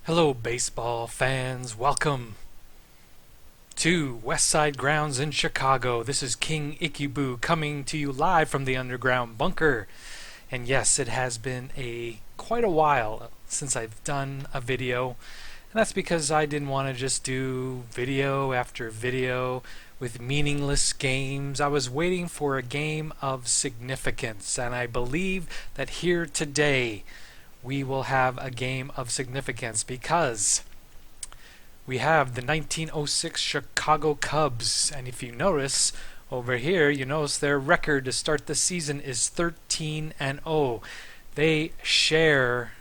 Hello, baseball fans. Welcome to West Side Grounds in Chicago. This is King Ikibu coming to you live from the underground bunker. And yes, it has been quite a while since I've done a video. And that's because I didn't want to just do video after video with meaningless games. I was waiting for a game of significance, and I believe that here today we will have a game of significance because we have the 1906 Chicago Cubs. And if you notice over here, you notice their record to start the season is 13-0. They share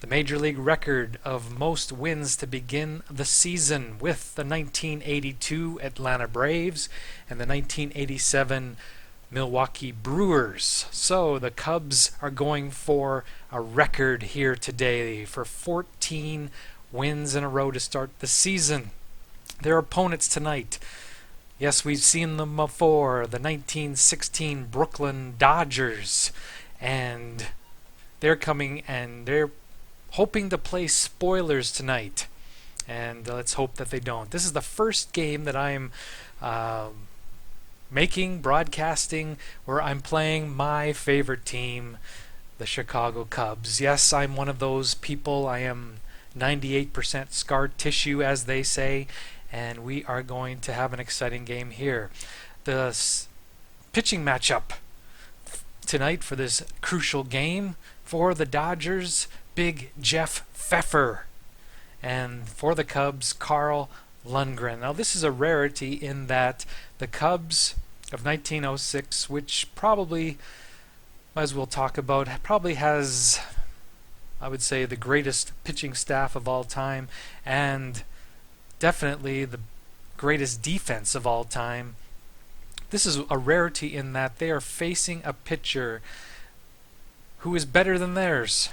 the Major League record of most wins to begin the season with the 1982 Atlanta Braves and the 1987 Milwaukee Brewers. So the Cubs are going for a record here today for 14 wins in a row to start the season. Their opponents tonight, yes, we've seen them before, the 1916 Brooklyn Dodgers, and they're coming and they're hoping to play spoilers tonight, and let's hope that they don't. This is the first game that I'm broadcasting, where I'm playing my favorite team, the Chicago Cubs. Yes, I'm one of those people. I am 98% scar tissue, as they say, and we are going to have an exciting game here. The pitching matchup tonight for this crucial game for the Dodgers, Big Jeff Pfeffer, and for the Cubs, Carl Lundgren. Now, this is a rarity in that the Cubs of 1906, which probably, as we'll talk about, probably has, I would say, the greatest pitching staff of all time and definitely the greatest defense of all time. This is a rarity in that they are facing a pitcher who is better than theirs.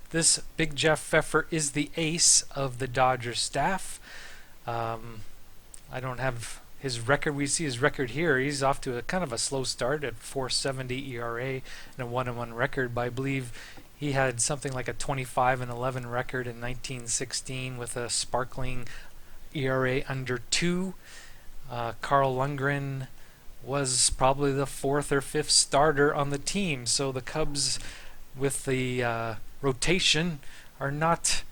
This Big Jeff Pfeffer is the ace of the Dodgers staff. I don't have his record. We see his record here. He's off to a kind of a slow start at 4.70 ERA and a 1-1 record, but I believe he had something like a 25-11 record in 1916 with a sparkling ERA under 2. Carl Lundgren was probably the 4th or 5th starter on the team, so the Cubs, with the rotation, are not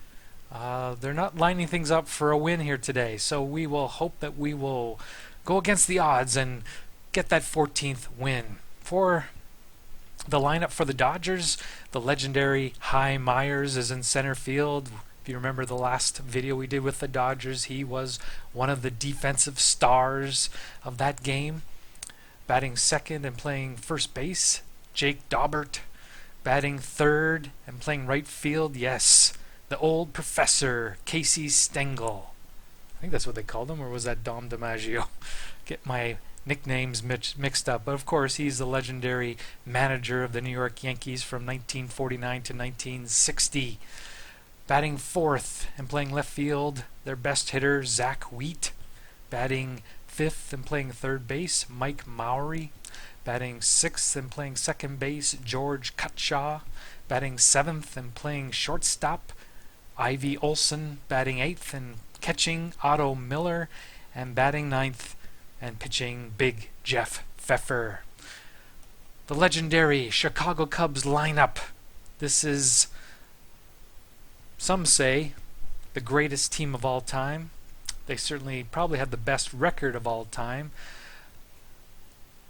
they're not lining things up for a win here today. So we will hope that we will go against the odds and get that 14th win. For the lineup for the Dodgers, the legendary Hy Myers is in center field. If you remember the last video we did with the Dodgers, he was one of the defensive stars of that game. Batting second and playing first base, Jake Daubert. Batting third and playing right field, yes, the old professor, Casey Stengel. I think that's what they called him, or was that Dom DiMaggio? Get my nicknames mixed up. But of course, he's the legendary manager of the New York Yankees from 1949 to 1960. Batting fourth and playing left field, their best hitter, Zach Wheat. Batting fifth and playing third base, Mike Mowry. Batting sixth and playing second base, George Cutshaw. Batting seventh and playing shortstop, Ivy Olson. Batting eighth and catching, Otto Miller. And batting ninth and pitching, Big Jeff Pfeffer. The legendary Chicago Cubs lineup. This is, some say, the greatest team of all time. They certainly probably had the best record of all time.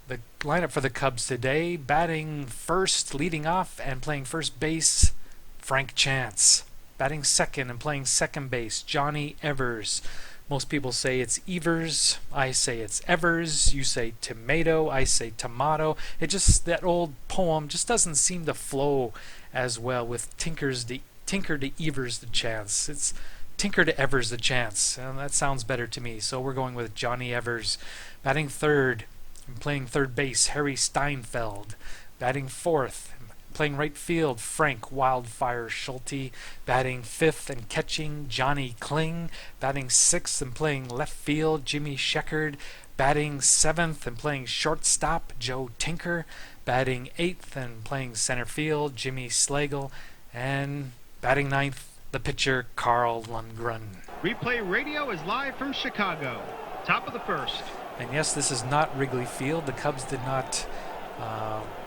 The lineup for the Cubs today: batting first, leading off, and playing first base, Frank Chance. Batting second and playing second base, Johnny Evers. Most people say it's Evers. I say it's Evers. You say tomato. I say tomato. That old poem just doesn't seem to flow as well with Tinker to Evers the Chance. It's Tinker to Evers the Chance, and that sounds better to me. So we're going with Johnny Evers. Batting third and playing third base, Harry Steinfeld. Batting fourth, playing right field, Frank Wildfire Schulte. Batting fifth and catching, Johnny Kling. Batting sixth and playing left field, Jimmy Sheckard. Batting seventh and playing shortstop, Joe Tinker. Batting eighth and playing center field, Jimmy Slagle. And batting ninth, the pitcher, Carl Lundgren. Replay radio is live from Chicago. Top of the first. And yes, this is not Wrigley Field. The Cubs did not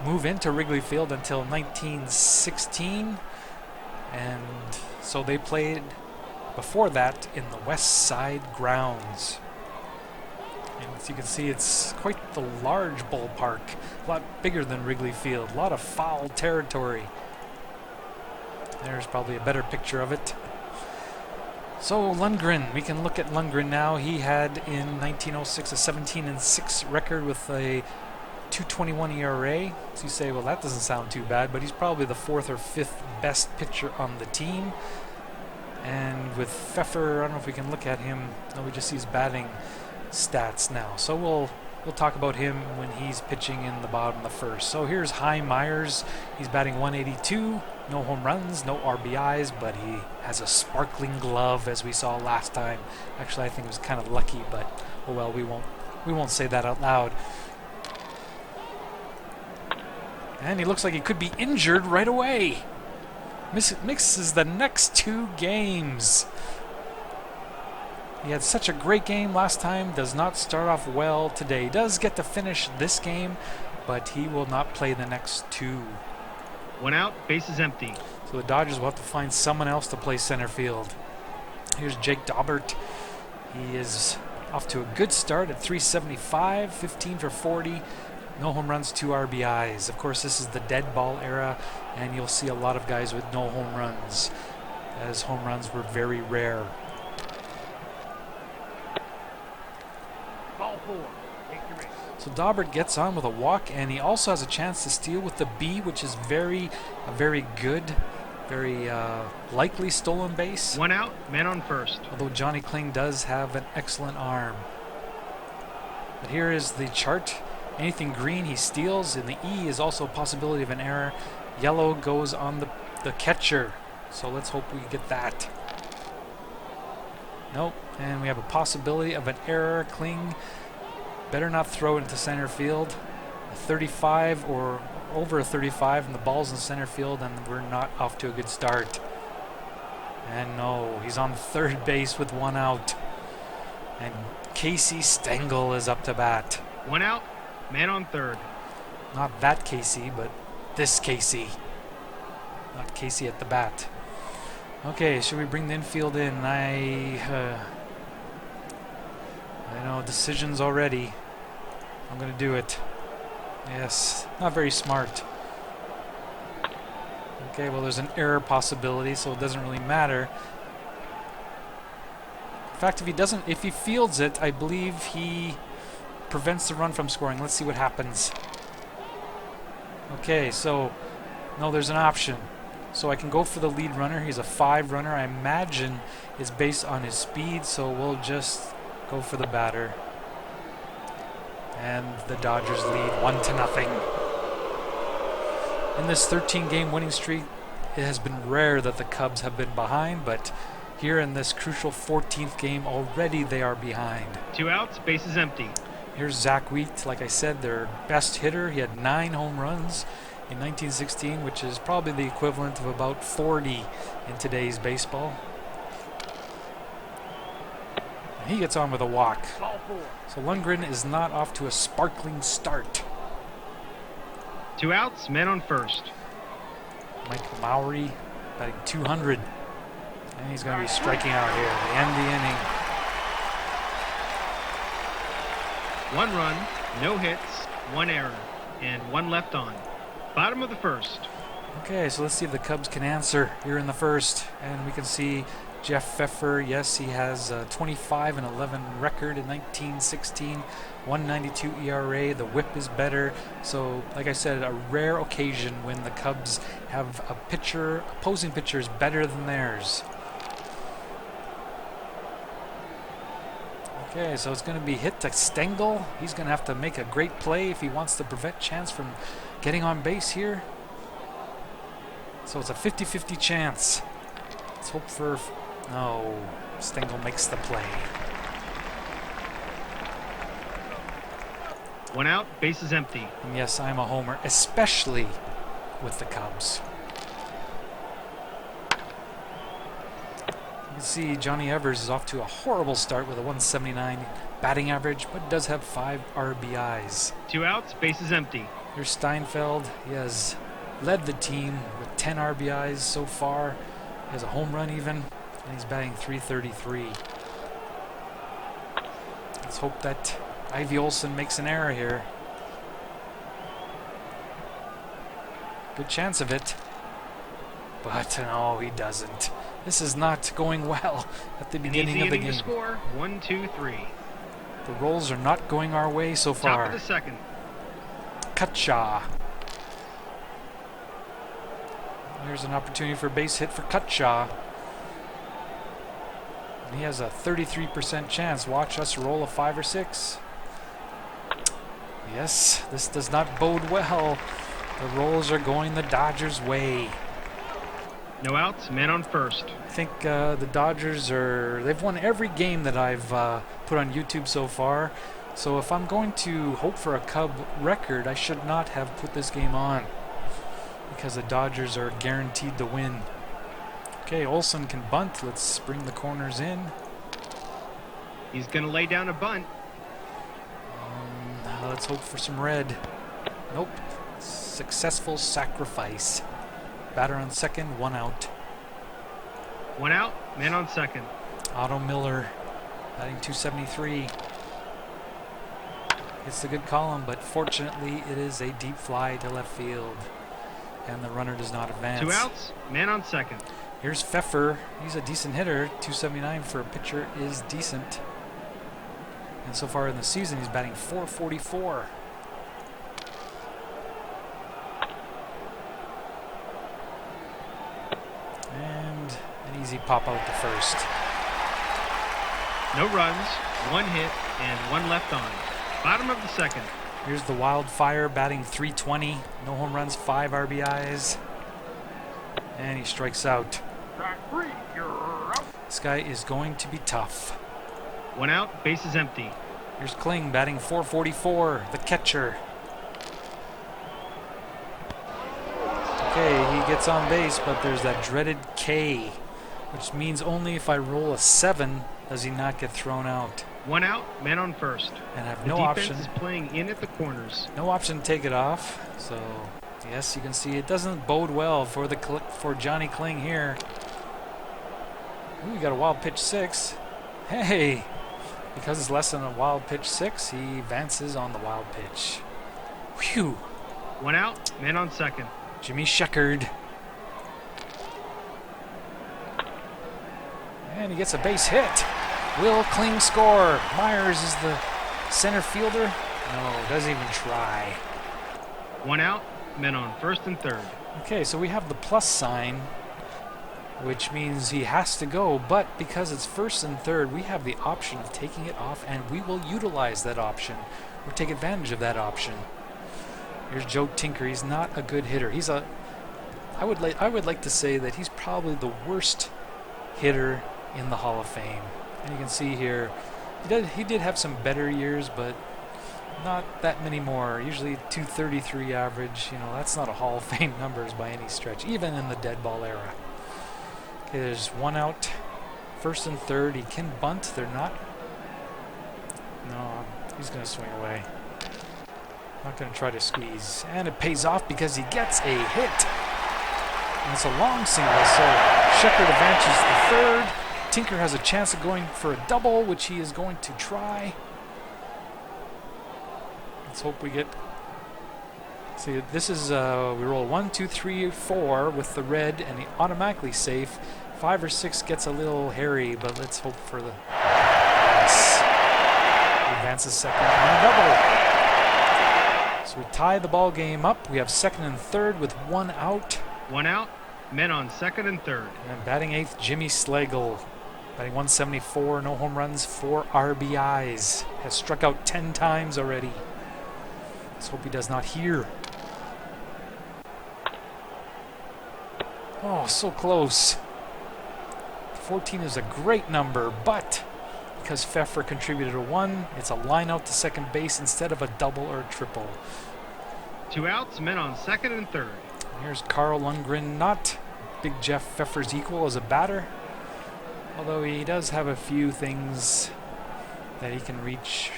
move into Wrigley Field until 1916. And so they played before that in the West Side grounds. And as you can see, it's quite the large ballpark, a lot bigger than Wrigley Field, a lot of foul territory. There's probably a better picture of it. So Lundgren, we can look at Lundgren now. He had in 1906 a 17-6 record with a 2.21 ERA. So you say, well, that doesn't sound too bad, but he's probably the 4th or 5th best pitcher on the team. And with Pfeffer, I don't know if we can look at him. No, we just see his batting stats now. So we'll talk about him when he's pitching in the bottom of the first. So here's Hy Myers. He's batting 182. No home runs, no RBIs, but he has a sparkling glove, as we saw last time. Actually, I think it was kind of lucky, but oh well, we won't say that out loud. And he looks like he could be injured right away. Misses the next 2 games. He had such a great game last time, does not start off well today. He does get to finish this game, but he will not play the next 2. 1 out, bases empty. So the Dodgers will have to find someone else to play center field. Here's Jake Daubert. He is off to a good start at 375, 15 for 40. No home runs, 2 RBIs. Of course, this is the dead ball era, and you'll see a lot of guys with no home runs, as home runs were very rare. Ball 4. So Daubert gets on with a walk, and he also has a chance to steal with the B, which is a very good, very likely stolen base. 1 out, man on first. Although Johnny Kling does have an excellent arm. But here is the chart. Anything green he steals, and the E is also a possibility of an error. Yellow goes on the catcher. So let's hope we get that. Nope, and we have a possibility of an error. Kling better not throw it into center field. A 35 or over a 35, and the ball's in center field, and we're not off to a good start. And no, he's on third base with 1 out. And Casey Stengel is up to bat. 1 out, man on third. Not that Casey, but this Casey. Not Casey at the bat. Okay, should we bring the infield in? I know, decisions already. I'm going to do it. Yes, not very smart. Okay, well, there's an error possibility, so it doesn't really matter. In fact, if he fields it, I believe he prevents the run from scoring. Let's see what happens. Okay, so no, there's an option. So I can go for the lead runner. He's a 5 runner. I imagine it's based on his speed, so we'll just go for the batter. And the Dodgers lead 1-0. In this 13-game winning streak, it has been rare that the Cubs have been behind, but here in this crucial 14th game, already they are behind. 2 outs, bases empty. Here's Zach Wheat, like I said, their best hitter. He had 9 home runs in 1916, which is probably the equivalent of about 40 in today's baseball. And he gets on with a walk. So Lundgren is not off to a sparkling start. 2 outs, men on first. Mike Mowry batting 200. And he's going to be striking out here at the end of the inning. 1 run, no hits, 1 error, and 1 left on. Bottom of the first. Okay, so let's see if the Cubs can answer here in the first. And we can see Jeff Pfeffer, yes, he has a 25-11 record in 1916, 1.92 ERA. The whip is better. So, like I said, a rare occasion when the Cubs have a pitcher, opposing pitchers better than theirs. Okay, so it's going to be hit to Stengel. He's going to have to make a great play if he wants to prevent Chance from getting on base here. So it's a 50-50 chance. Let's hope for... No, Stengel makes the play. 1 out, base is empty. And yes, I'm a homer, especially with the Cubs. can see Johnny Evers is off to a horrible start with a 179 batting average, but does have 5 RBIs. 2 outs, bases empty. Here's Steinfeld. He has led the team with 10 RBIs so far. He has a home run even, and he's batting .333. Let's hope that Ivy Olson makes an error here. Good chance of it. But no, he doesn't. This is not going well at the beginning of the game. To score 1, 2, 3. The rolls are not going our way so far. Top of the second. Kutcha. Here's an opportunity for a base hit for Kutcha. And he has a 33% chance. Watch us roll a 5 or 6. Yes, this does not bode well. The rolls are going the Dodgers' way. No outs, man on first. I think the Dodgers they've won every game that I've put on YouTube so far. So if I'm going to hope for a Cub record, I should not have put this game on, because the Dodgers are guaranteed to win. Okay, Olson can bunt. Let's bring the corners in. He's going to lay down a bunt. Let's hope for some red. Nope. Successful sacrifice. Batter on second, 1 out. 1 out, man on second. Otto Miller batting .273. It's a good column, but fortunately it is a deep fly to left field, and the runner does not advance. 2 outs, man on second. Here's Pfeffer. He's a decent hitter. .279 for a pitcher is decent. And so far in the season, he's batting .444. And an easy pop out to first. No runs, 1 hit, and 1 left on. Bottom of the second. Here's the Wildfire batting .320. No home runs, 5 RBIs. And he strikes out. This guy is going to be tough. 1 out, base is empty. Here's Kling batting .444, the catcher. Okay, he gets on base, but there's that dreaded K, which means only if I roll a 7 does he not get thrown out. 1 out, man on first. And have The no defense option. is playing in at the corners. No option to take it off. So, yes, you can see it doesn't bode well for Johnny Kling here. Ooh, we got a wild pitch 6. Hey, because it's less than a wild pitch 6, he advances on the wild pitch. Whew. 1 out, man on second. Jimmy Sheckard. And he gets a base hit. Will Kling score? Myers is the center fielder. No, doesn't even try. 1 out, men on first and third. Okay, so we have the plus sign, which means he has to go, but because it's first and third, we have the option of taking it off, and we will utilize that option or take advantage of that option. Here's Joe Tinker. He's not a good hitter. I would like to say that he's probably the worst hitter in the Hall of Fame. And you can see here, he did have some better years, but not that many more. Usually .233 average. You know, that's not a Hall of Fame numbers by any stretch, even in the dead ball era. Okay, there's 1 out, first and third. He can bunt. They're not. No, he's going to swing away. Not going to try to squeeze. And it pays off because he gets a hit. And it's a long single, so Sheckard advances to third. Tinker has a chance of going for a double, which he is going to try. Let's hope we get... See, this is, we roll 1, 2, 3, 4 with the red, and he automatically safe. 5 or 6 gets a little hairy, but let's hope for the... Yes. He advances second on a double. So we tie the ball game up. We have second and third with 1 out. 1 out, men on second and third. And batting eighth, Jimmy Slagle. Batting 174, no home runs, 4 RBIs. Has struck out 10 times already. Let's hope he does not hear. Oh, so close. 14 is a great number, but because Pfeffer contributed a 1, it's a line out to second base instead of a double or a triple. 2 outs, men on second and third. Here's Carl Lundgren, not Big Jeff Pfeffer's equal as a batter. Although he does have a few things that he can reach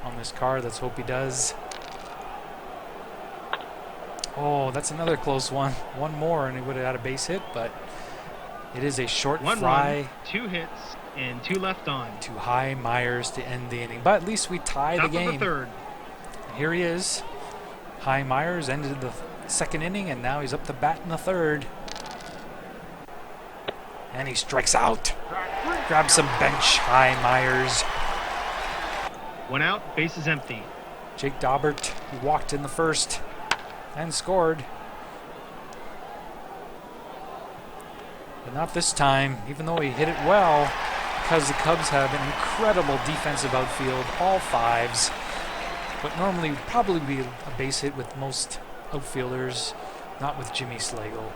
on this card. Let's hope he does. Oh, that's another close one. One more and he would have had a base hit, but it is a short One fly. run, 2 hits, and 2 left on. To High Myers to end the inning. But at least we tie the game. Top of the third. Here he is. High Myers ended the second inning, and now he's up to bat in the third. And he strikes out. Grabs some bench, High Myers. 1 out, base is empty. Jake Daubert, he walked in the first and scored. But not this time, even though he hit it well, because the Cubs have an incredible defensive outfield, all fives. What normally would probably be a base hit with most outfielders, not with Jimmy Slagle.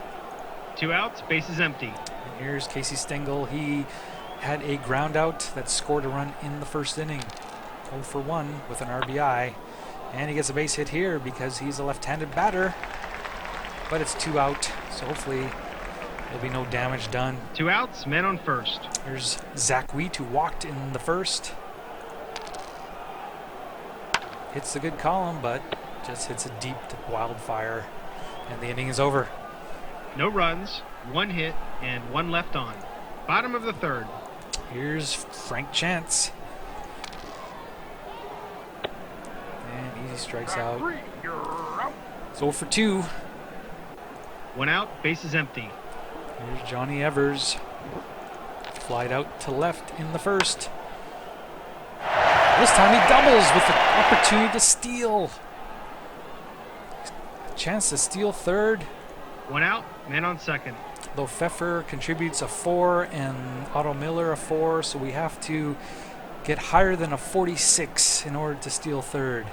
2 outs, base is empty. And here's Casey Stengel. He had a ground out that scored a run in the first inning. 0 for 1 with an RBI. And he gets a base hit here because he's a left-handed batter. But it's 2 out, so hopefully there'll be no damage done. 2 outs, men on first. Here's Zach Wheat, who walked in the first. Hits a good column, but just hits a deep wildfire. And the inning is over. No runs, 1 hit, and 1 left on. Bottom of the third. Here's Frank Chance. And he strikes out. It's 0 for 2. 1 out, base is empty. Here's Johnny Evers. Flied out to left in the first. This time he doubles with the opportunity to steal. Chance to steal third. 1 out, man on second. Though Pfeffer contributes a 4 and Otto Miller a 4, so we have to get higher than a 46 in order to steal third.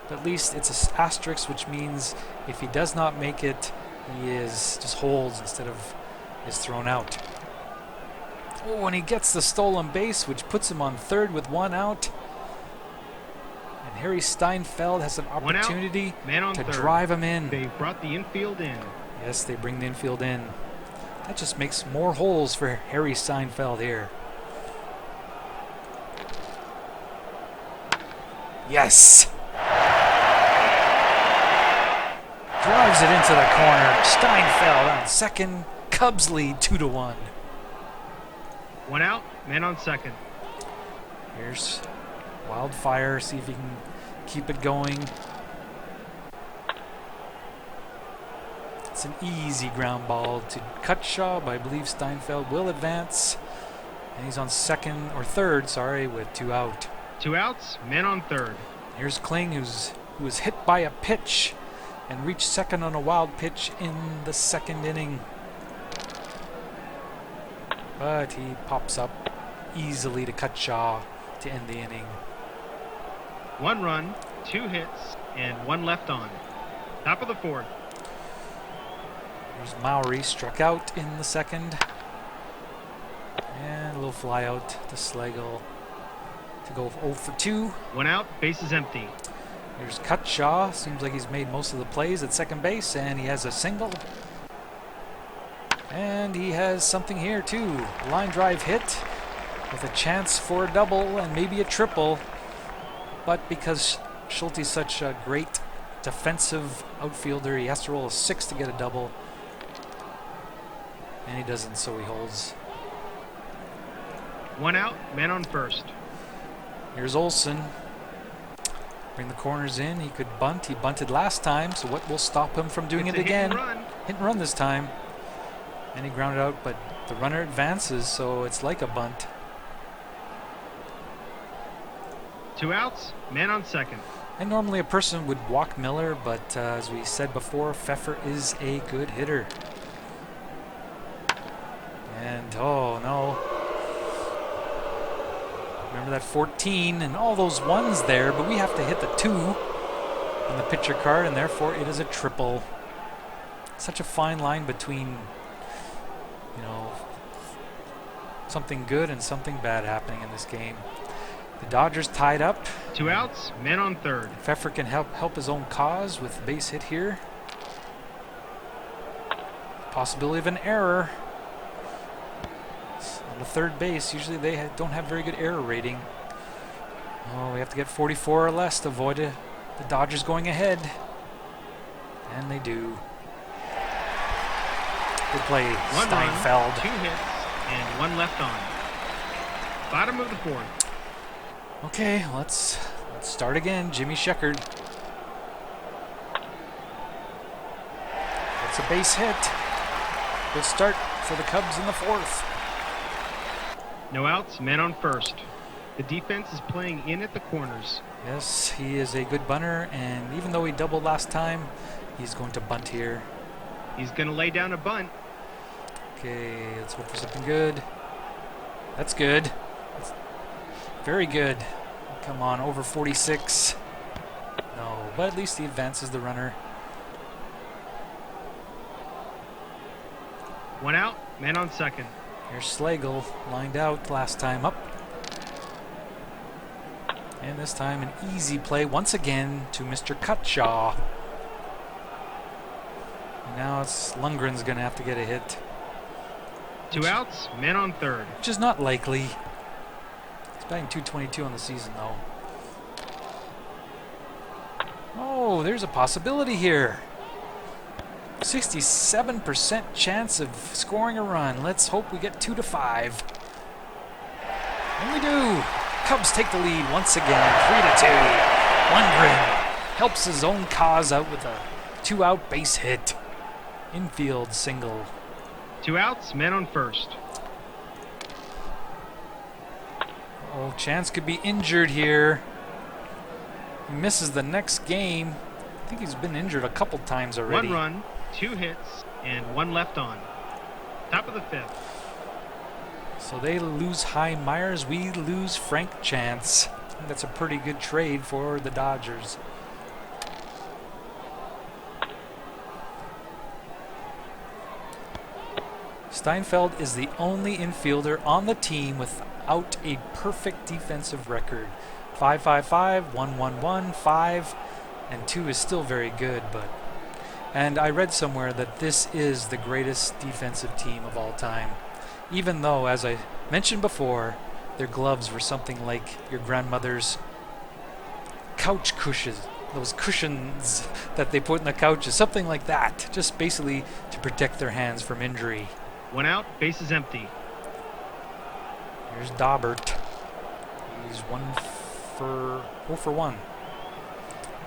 But at least it's an asterisk, which means if he does not make it, he is just holds instead of is thrown out. Oh, and he gets the stolen base, which puts him on third with 1 out. And Harry Steinfeld has an opportunity to drive him in. They brought the infield in. Yes, they bring the infield in. That just makes more holes for Harry Steinfeld here. Yes! Drives it into the corner. Steinfeld on second. Cubs lead 2-1. 1 out, man on second. Here's Wildfire. See if he can keep it going. It's an easy ground ball to Cutshaw, but I believe Steinfeld will advance. And he's on second or third, sorry, with 2 out. 2 outs, men on third. Here's Kling, who was hit by a pitch and reached second on a wild pitch in the second inning. But he pops up easily to Cutshaw to end the inning. 1 run, 2 hits, and 1 left on. Top of the fourth. Here's Mowry, struck out in the second. And a little fly out to Slagle to go 0 for 2. 1 out, base is empty. Here's Cutshaw. Seems like he's made most of the plays at second base, and he has a single. And he has something here too. Line drive hit with a chance for a double and maybe a triple. But because Schulte's such a great defensive outfielder, he has to roll a 6 to get a double. And he doesn't, so he holds. 1 out, man on first. Here's Olsen. Bring the corners in. He could bunt. He bunted last time, so what will stop him from doing it again? Hit and run this time. And he grounded out, but the runner advances, so it's like a bunt. 2 outs, man on second. And normally a person would walk Miller, but as we said before, Pfeffer is a good hitter. And oh no. Remember that 14 and all those ones there, but we have to hit the 2 on the pitcher card, and therefore it is a triple. Such a fine line between, you know, something good and something bad happening in this game. The Dodgers tied up. 2 outs, men on third. Pfeffer can help his own cause with the base hit here. Possibility of an error. the third base. Usually they don't have very good error rating. Oh, we have to get 44 or less to avoid the Dodgers going ahead. And they do. Good play, One Steinfeld. run, 2 hits, and 1 left on. Bottom of the 4th. Okay, let's start again. Jimmy Sheckard. It's a base hit. Good start for the Cubs in the 4th. No outs, men on first. The defense is playing in at the corners. Yes, he is a good bunter, and even though he doubled last time, he's going to bunt here. He's going to lay down a bunt. Okay, let's hope for something good. That's good. That's very good. Come on, over 46. No, but at least he advances the runner. 1 out, man on second. Here's Slagle, lined out last time up. And this time an easy play once again to Mr. Cutshaw. And now it's Lundgren's going to have to get a hit. 2 outs, men on third. Which is not likely. He's batting .222 on the season, though. Oh, there's a possibility here. 67% chance of scoring a run. Let's hope we get 2-5. And we do. Cubs take the lead once again, 3-2. Lundgren helps his own cause out with a 2-out base hit. Infield single. 2 outs, men on first. Oh, Chance could be injured here. He misses the next game. I think he's been injured a couple times already. 1 run, 2 hits, and 1 left on. Top of the 5th. So they lose Hy Myers, we lose Frank Chance. I think that's a pretty good trade for the Dodgers. Steinfeld is the only infielder on the team without a perfect defensive record. 5.55, 1.11, 5, and 2 is still very good, and I read somewhere that this is the greatest defensive team of all time. Even though, as I mentioned before, their gloves were something like your grandmother's couch cushions, those cushions that they put in the couches, something like that, just basically to protect their hands from injury. 1 out, base is empty. Here's Daubert. He's 0 for 1.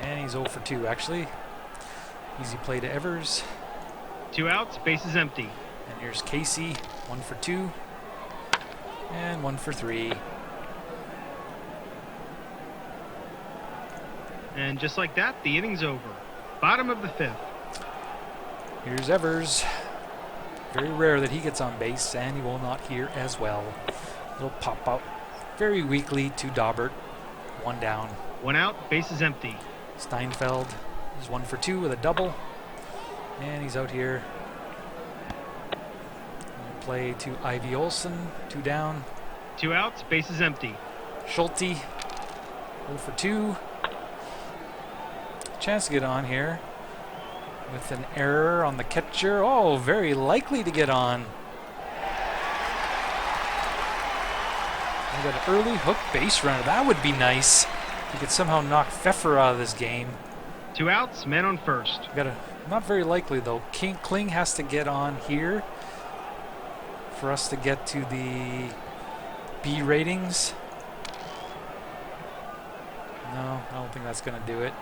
And he's 0 for 2, actually. Easy play to Evers. 2 outs, base is empty. And here's Casey, 1 for 2. And 1 for 3. And just like that, the inning's over. Bottom of the 5th. Here's Evers. Very rare that he gets on base, and he will not here as well. Little pop out very weakly to Daubert. 1 down. 1 out, base is empty. Steinfeld is 1 for 2 with a double. And he's out here. Play to Ivy Olsen, 2 down. 2 outs, base is empty. Schulte, 0 for 2. Chance to get on here with an error on the catcher. Oh, very likely to get on. We got an early hook base runner. That would be nice. You could somehow knock Pfeffer out of this game. 2 outs, men on first. Not very likely though. Kling has to get on here for us to get to the B ratings. No, I don't think that's going to do it.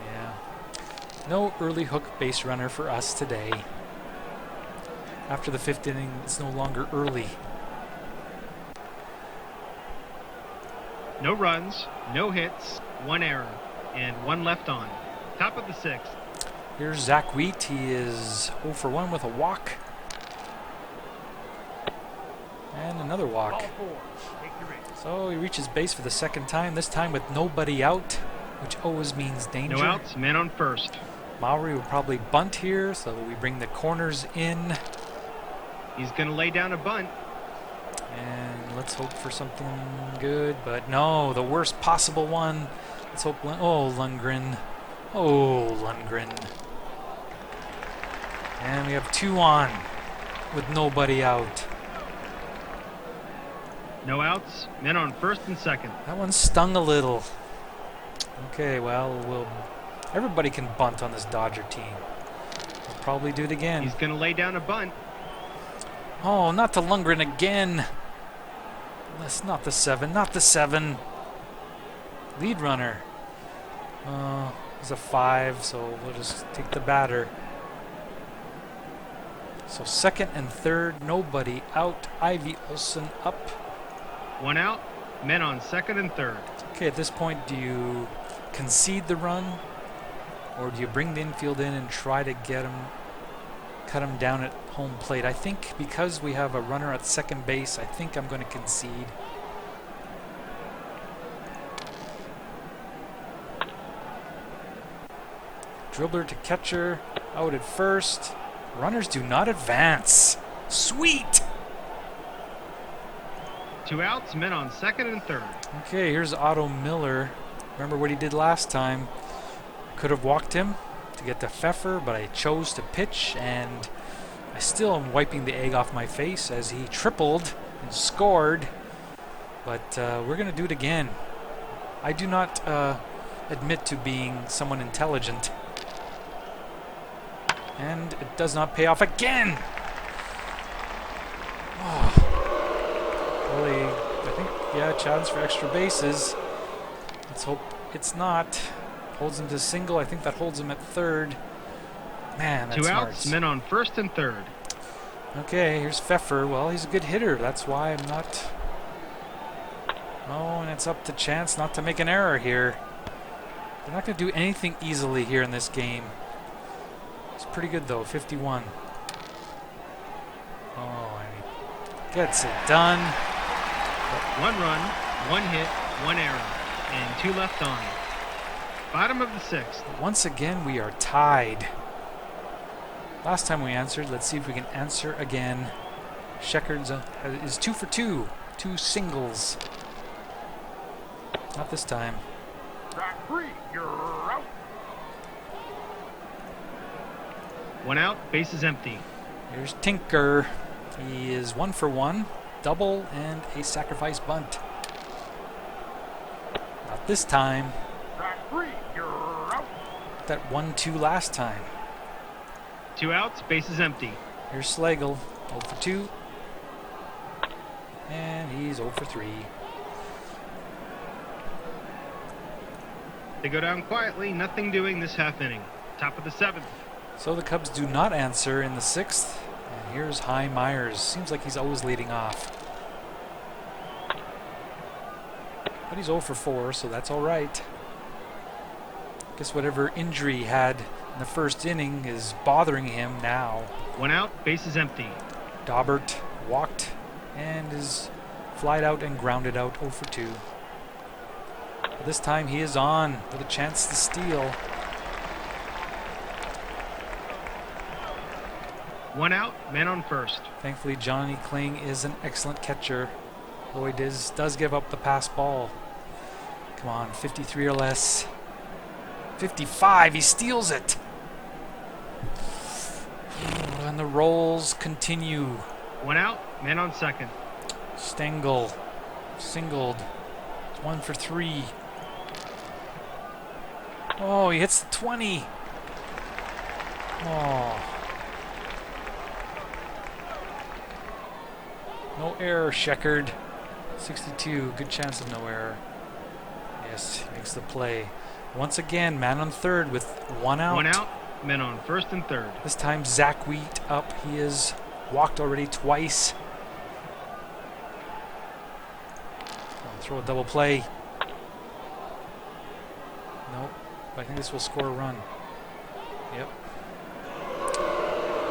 Yeah. No early hook base runner for us today. After the 5th inning, it's no longer early. No runs, no hits, 1 error, and 1 left on. Top of the 6th. Here's Zach Wheat. He is 0 for 1 with a walk. And another walk. Ball 4. Take your race. So he reaches base for the 2nd time, this time with nobody out, which always means danger. No outs, men on first. Mowry will probably bunt here, so we bring the corners in. He's going to lay down a bunt. And let's hope for something good, but no, the worst possible one. Let's hope, Lundgren. Oh, Lundgren. And we have 2 on. with nobody out. No outs. Men on first and second. That one stung a little. Okay, well, everybody can bunt on this Dodger team. We'll probably do it again. He's going to lay down a bunt. Oh, not to Lundgren again. That's not the 7. Not the 7. Lead runner. It's a 5, so we'll just take the batter. So second and third, nobody out. Ivy Olsen up. One out. Men on second and third. Okay, at this point, do you concede the run, or do you bring the infield in and try to get him, cut him down at home plate? I think because we have a runner at second base, I think I'm going to concede. Dribbler to catcher, out at first. Runners do not advance. Sweet! 2 outs, men on second and third. Okay, here's Otto Miller. Remember what he did last time. Could have walked him to get to Pfeffer, but I chose to pitch, and I still am wiping the egg off my face as he tripled and scored. But we're going to do it again. I do not admit to being someone intelligent. And it does not pay off again! Oh. Really, I think, yeah, chance for extra bases. Let's hope it's not. Holds him to single. I think that holds him at third. Man, that's 2 outs, smart. men on first and third. Okay, here's Pfeffer. Well, he's a good hitter. That's why I'm not... Oh, and it's up to Chance not to make an error here. They're not going to do anything easily here in this game. It's pretty good, though. 51. Oh, and he gets it done. 1 run, 1 hit, 1 error, and 2 left on. Bottom of the 6th. Once again, we are tied. Last time we answered. Let's see if we can answer again. Sheckard's is 2 for 2. 2 singles. Not this time. Strike 3, you're out. 1 out, base is empty. Here's Tinker. He is 1 for 1. Double and a sacrifice bunt. Not this time. Strike 3, you're out. That 1-2 last time. 2 outs, base is empty. Here's Slagle. 0 for 2. And he's 0 for 3. They go down quietly, nothing doing this half inning. Top of the 7th. So the Cubs do not answer in the 6th. And here's Hy Myers. Seems like he's always leading off. But he's 0 for 4, so that's all right. Guess whatever injury he had in the first inning is bothering him now. 1 out, base is empty. Daubert walked and is flied out and grounded out 0 for 2. But this time he is on with a chance to steal. 1 out, man on first. Thankfully, Johnny Kling is an excellent catcher, though he does give up the pass ball. Come on, 53 or less. 55, he steals it. And the rolls continue. 1 out, man on second. Stengel singled. 1 for 3. Oh, he hits the 20. Oh. No error, Sheckard. 62, good chance of no error. Yes, he makes the play. Once again, man on third with 1 out. 1 out, men on first and third. This time Zach Wheat up. He has walked already twice. I'll throw a double play. Nope. But I think this will score a run. Yep.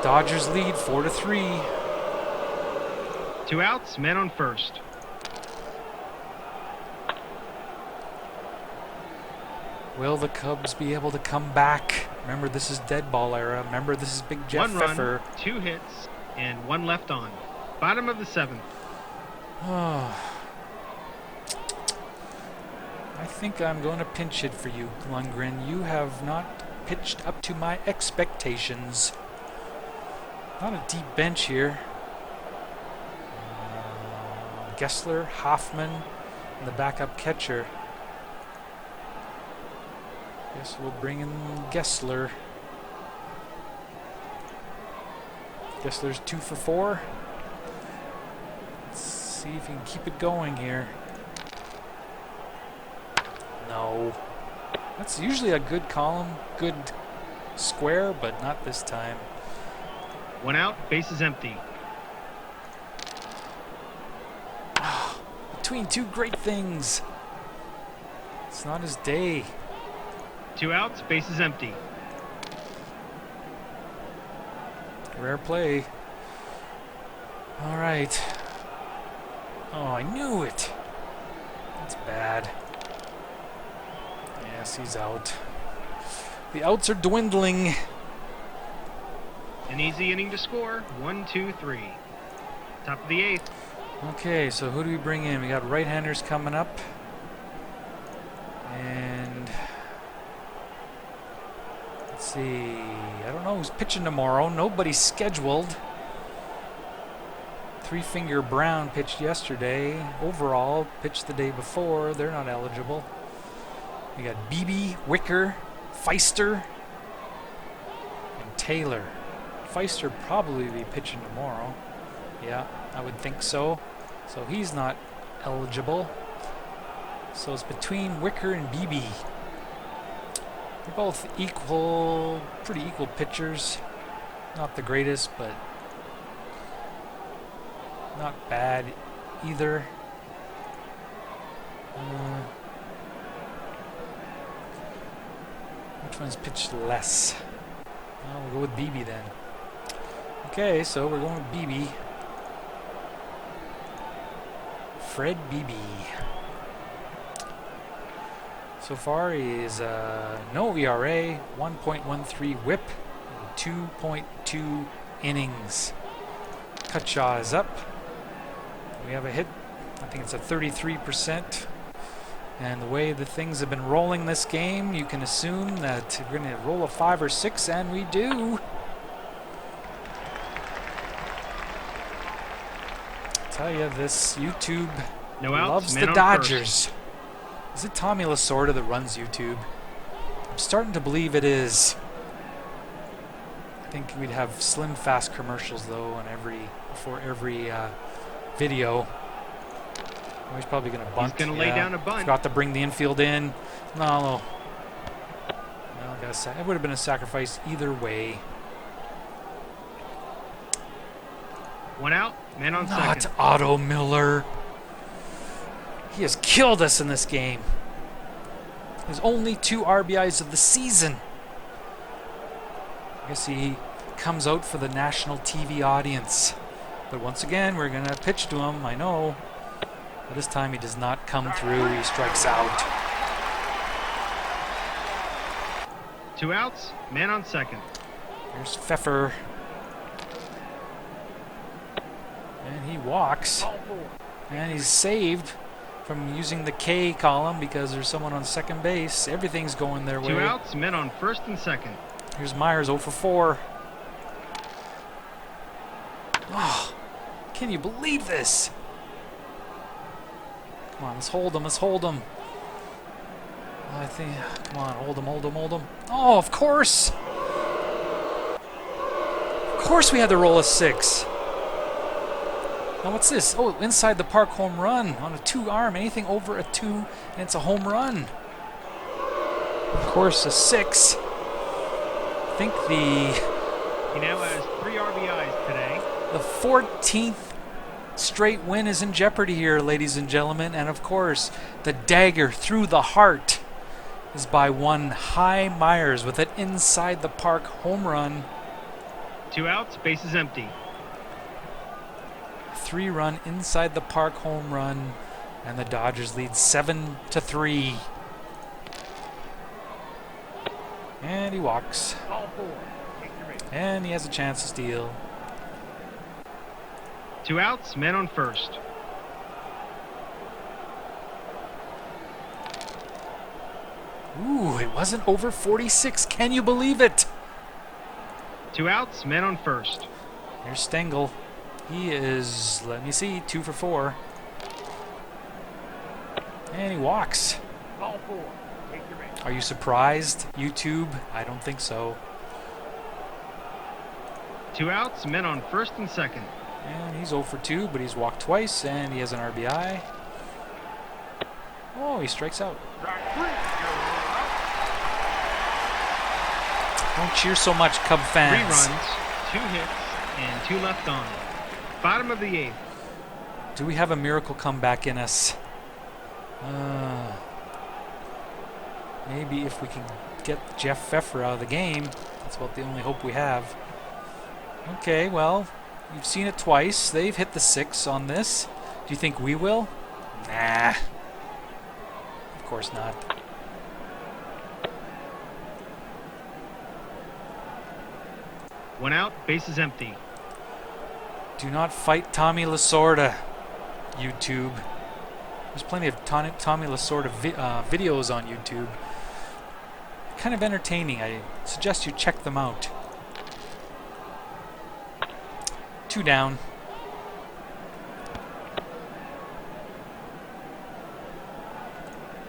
Dodgers lead 4-3. 2 outs, men on first. Will the Cubs be able to come back? Remember, this is dead ball era. Remember, this is Big Jeff 1 Pfeffer. run, 2 hits, and 1 left on. Bottom of the 7th. Oh. I think I'm going to pinch hit for you, Lundgren. You have not pitched up to my expectations. Not a deep bench here. Gessler, Hoffman, and the backup catcher. Guess we'll bring in Gessler. Gessler's 2 for 4. Let's see if he can keep it going here. No. That's usually a good column, good square, but not this time. 1 out, bases empty. Between 2 great things. It's not his day. 2 outs, bases empty. Rare play. All right. Oh, I knew it. That's bad. Yes, he's out. The outs are dwindling. An easy inning to score. 1, 2, 3. Top of the 8th. Okay, so who do we bring in? We got right-handers coming up. And let's see. I don't know who's pitching tomorrow. Nobody's scheduled. Three-Finger Brown pitched yesterday. Overall, pitched the day before. They're not eligible. We got Beebe, Wicker, Feister, and Taylor. Feister probably be pitching tomorrow. Yeah, I would think so. So he's not eligible. So it's between Wicker and Beebe. They're both equal, pretty equal pitchers. Not the greatest, but not bad either. Which one's pitched less? Well, we'll go with Beebe then. Okay, so we're going with Beebe. Fred Beebe. So far, he is no ERA, 1.13 WHIP, and 2.2 innings. Cutshaw is up. We have a hit. I think it's a 33%. And the way the things have been rolling this game, you can assume that we're going to roll a 5 or 6, and we do. I tell you, this YouTube loves the Dodgers. Is it Tommy Lasorda that runs YouTube? I'm starting to believe it is. I think we'd have Slim Fast commercials though on before every video. Oh, he's probably going to bunt. He's going to lay down a bunt. Forgot to bring the infield in. No. It would have been a sacrifice either way. 1 out, man on second. Not Otto Miller. He has killed us in this game. His only 2 RBIs of the season. I guess he comes out for the national TV audience. But once again, we're going to pitch to him, I know. But this time he does not come through. He strikes out. 2 outs, man on second. Here's Pfeffer. And he walks. And he's saved from using the K column because there's someone on second base. Everything's going their way. 2 outs, men on first and second. Here's Myers 0 for 4. Oh, can you believe this? Come on, let's hold him. Let's hold him. I think. Come on, hold him, hold him, hold him. Oh, of course. Of course, we had to roll a 6. Now what's this? Oh, inside the park home run on a 2-arm. Anything over a 2, and it's a home run. Of course, a 6. I think he now has 3 RBIs today. The 14th straight win is in jeopardy here, ladies and gentlemen. And of course, the dagger through the heart is by one High Myers with an inside the park home run. 2 outs, bases empty. 3-run inside the park home run, and the Dodgers lead 7-3. And he walks. And he has a chance to steal. 2 outs, men on first. Ooh, it wasn't over 46. Can you believe it? 2 outs, men on first. Here's Stengel. He is, let me see, 2 for 4. And he walks. Ball 4. Take your man. Are you surprised, YouTube? I don't think so. 2 outs, men on first and second. And he's 0 for 2, but he's walked twice, and he has an RBI. Oh, he strikes out. Strike 3. You're out. Don't cheer so much, Cub 3 fans. runs, 2 hits, and 2 left on. Bottom of the 8th. Do we have a miracle comeback in us? Maybe if we can get Jeff Pfeffer out of the game. That's about the only hope we have. Okay, well, you've seen it twice. They've hit the 6 on this. Do you think we will? Nah. Of course not. One out, bases empty. Do not fight Tommy Lasorda, YouTube. There's plenty of Tommy Lasorda videos on YouTube. Kind of entertaining. I suggest you check them out. 2 down.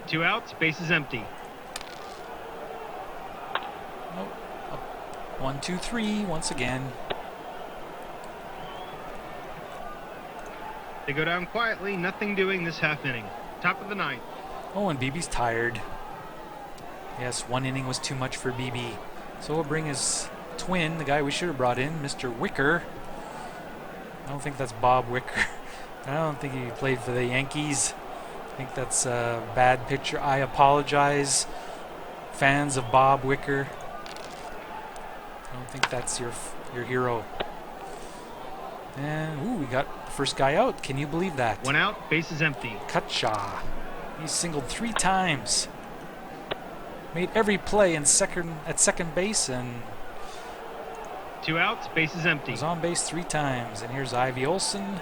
Two outs, bases empty. Nope. 1, 2, 3 once again. They go down quietly, nothing doing this half inning. Top of the 9th. Oh, and BB's tired. Yes, 1 inning was too much for BB. So we'll bring his twin, the guy we should have brought in, Mr. Wicker. I don't think that's Bob Wicker. I don't think he played for the Yankees. I think that's a bad picture. I apologize, fans of Bob Wicker. I don't think that's your hero. And, ooh, we got the first guy out. Can you believe that? 1 out, bases empty. Kutcha. He's singled 3 times. Made every play at second base and 2 outs, bases empty. was on base 3 times. And here's Ivy Olsen.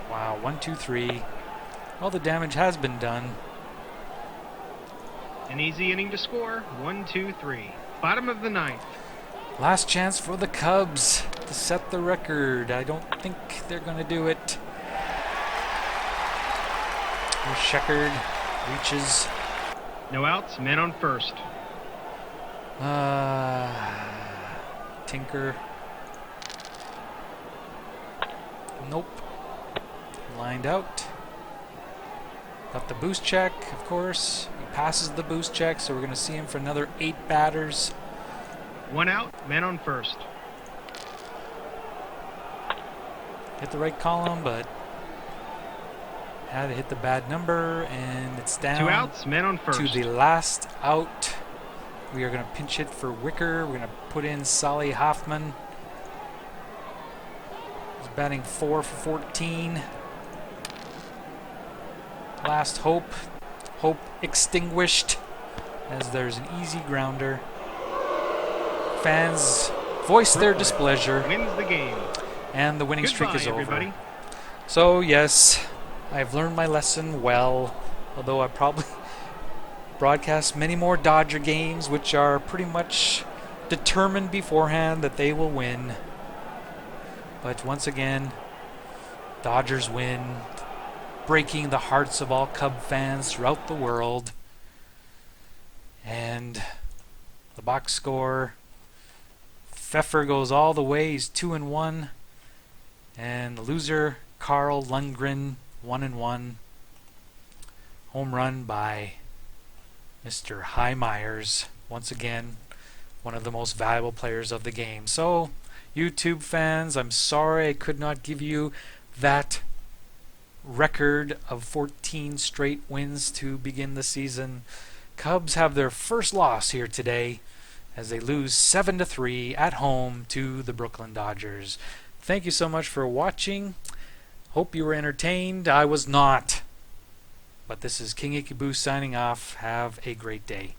Wow, 1, 2, 3. All the damage has been done. An easy inning to score. 1, 2, 3. Bottom of the 9th. Last chance for the Cubs to set the record. I don't think they're going to do it. Here's Sheckard. Reaches. No outs, men on first. Tinker. Nope. Lined out. Got the boost check, of course. He passes the boost check, so we're going to see him for another 8 batters. 1 out, men on first. Hit the right column, but had to hit the bad number, and it's down 2 outs, men on first. to the last out. We are going to pinch hit for Wicker. We're going to put in Solly Hoffman. He's batting 4 for 14. Last hope. Hope extinguished as there's an easy grounder. Fans voice their displeasure, Wins the game. and the winning streak Goodbye, is over. everybody. So yes, I've learned my lesson well, although I probably broadcast many more Dodger games, which are pretty much determined beforehand that they will win. But once again, Dodgers win, breaking the hearts of all Cub fans throughout the world. And the box score, Pfeffer goes all the way, he's 2-1. And the loser, Carl Lundgren, 1-1. Home run by Mr. High Myers, once again, one of the most valuable players of the game. So, YouTube fans, I'm sorry I could not give you that record of 14 straight wins to begin the season. Cubs have their first loss here today as they lose 7-3 at home to the Brooklyn Dodgers. Thank you so much for watching. Hope you were entertained. I was not. But this is King Ikibu signing off. Have a great day.